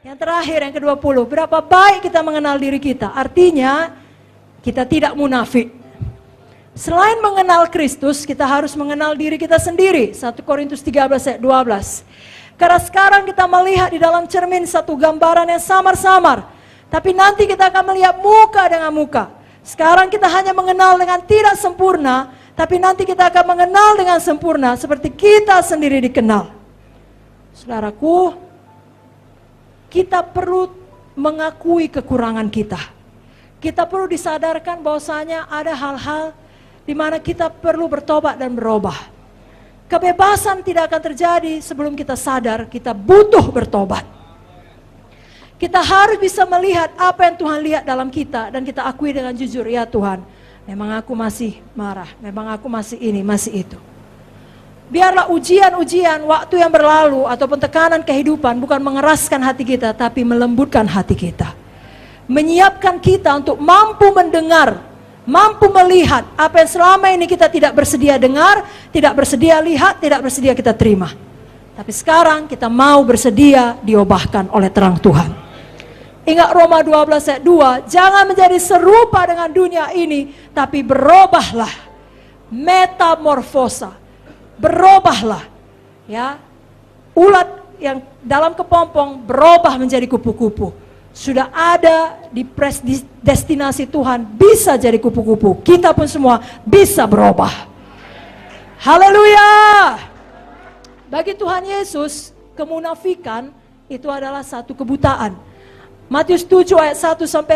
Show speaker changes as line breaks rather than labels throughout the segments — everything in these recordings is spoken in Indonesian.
Yang terakhir, yang ke-20, berapa baik kita mengenal diri kita. Artinya, kita tidak munafik. Selain mengenal Kristus, kita harus mengenal diri kita sendiri. 1 Korintus 13 ayat 12. Karena sekarang kita melihat di dalam cermin satu gambaran yang samar-samar. Tapi nanti kita akan melihat muka dengan muka. Sekarang kita hanya mengenal dengan tidak sempurna. Tapi nanti kita akan mengenal dengan sempurna seperti kita sendiri dikenal. Saudaraku, kita perlu mengakui kekurangan kita. Kita perlu disadarkan bahwasanya ada hal-hal di mana kita perlu bertobat dan berubah. Kebebasan tidak akan terjadi sebelum kita sadar kita butuh bertobat. Kita harus bisa melihat apa yang Tuhan lihat dalam kita dan kita akui dengan jujur, ya Tuhan, memang aku masih marah, memang aku masih ini, masih itu. Biarlah ujian-ujian waktu yang berlalu ataupun tekanan kehidupan bukan mengeraskan hati kita, tapi melembutkan hati kita. Menyiapkan kita untuk mampu mendengar, mampu melihat apa yang selama ini kita tidak bersedia dengar, tidak bersedia lihat, tidak bersedia kita terima. Tapi sekarang kita mau bersedia diubahkan oleh terang Tuhan. Ingat Roma 12 ayat 2, jangan menjadi serupa dengan dunia ini, tapi berubahlah, metamorfosa, berubahlah, ya. Ulat yang dalam kepompong berubah menjadi kupu-kupu. Sudah ada di destinasi Tuhan, bisa jadi kupu-kupu. Kita pun semua bisa berubah. Haleluya. Bagi Tuhan Yesus, kemunafikan itu adalah satu kebutaan. Matius 7 ayat 1-5.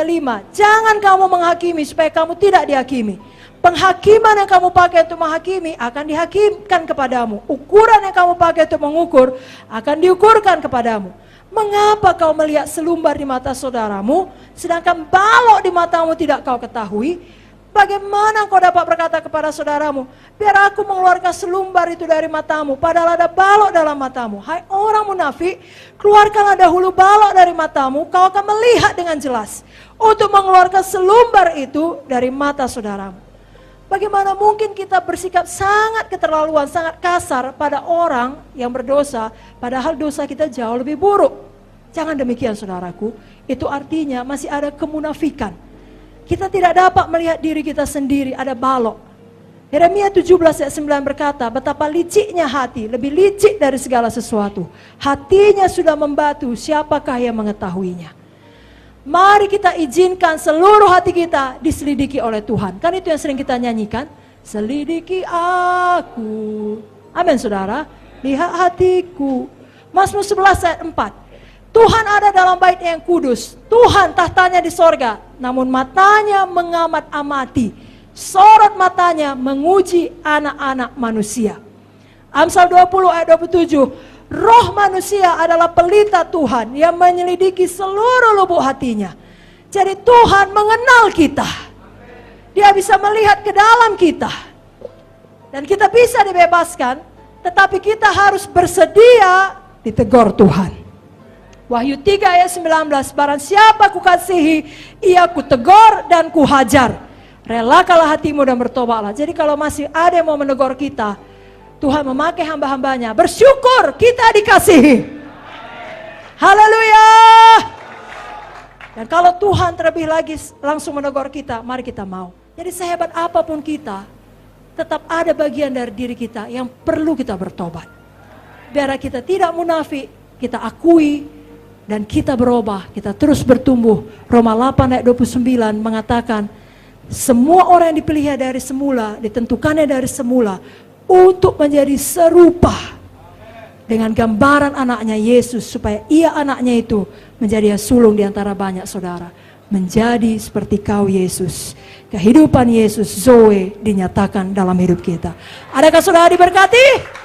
Jangan kamu menghakimi supaya kamu tidak dihakimi. Penghakiman yang kamu pakai untuk menghakimi akan dihakimkan kepadamu. Ukuran yang kamu pakai untuk mengukur akan diukurkan kepadamu. Mengapa kau melihat selumbar di mata saudaramu, sedangkan balok di matamu tidak kau ketahui? Bagaimana kau dapat berkata kepada saudaramu, biar aku mengeluarkan selumbar itu dari matamu, padahal ada balok dalam matamu? Hai orang munafik, keluarkanlah dahulu balok dari matamu, kau akan melihat dengan jelas untuk mengeluarkan selumbar itu dari mata saudaramu. Bagaimana mungkin kita bersikap sangat keterlaluan, sangat kasar pada orang yang berdosa, padahal dosa kita jauh lebih buruk. Jangan demikian saudaraku, itu artinya masih ada kemunafikan. Kita tidak dapat melihat diri kita sendiri, ada balok. Yeremia 17 ayat 9 berkata, betapa liciknya hati, lebih licik dari segala sesuatu. Hatinya sudah membatu, siapakah yang mengetahuinya? Mari kita izinkan seluruh hati kita diselidiki oleh Tuhan. Kan itu yang sering kita nyanyikan. Selidiki aku. Amin saudara. Lihat hatiku. Mazmur 11 ayat 4. Tuhan ada dalam bait yang kudus. Tuhan tahtanya di sorga. Namun matanya mengamat-amati. Sorot matanya menguji anak-anak manusia. Amsal 20 ayat 27. Roh manusia adalah pelita Tuhan yang menyelidiki seluruh lubuk hatinya. Jadi Tuhan mengenal kita. Dia bisa melihat ke dalam kita. Dan kita bisa dibebaskan, tetapi kita harus bersedia ditegur Tuhan. Wahyu 3 ayat 19, barang siapa kukasihi, ia kutegur dan kuhajar. Relakalah hatimu dan bertobatlah. Jadi kalau masih ada yang mau menegur kita, Tuhan memakai hamba-hambanya, bersyukur kita dikasihi. Haleluya. Dan kalau Tuhan terlebih lagi langsung menegur kita, mari kita mau. Jadi sehebat apapun kita, tetap ada bagian dari diri kita yang perlu kita bertobat. Biar kita tidak munafik, kita akui dan kita berubah, kita terus bertumbuh. Roma 8 ayat 29 mengatakan, semua orang yang dipilih dari semula, ditentukannya dari semula, untuk menjadi serupa dengan gambaran anaknya Yesus, supaya ia anaknya itu menjadi sulung di antara banyak saudara, menjadi seperti kau Yesus. Kehidupan Yesus Zoe dinyatakan dalam hidup kita. Adakah saudara diberkati?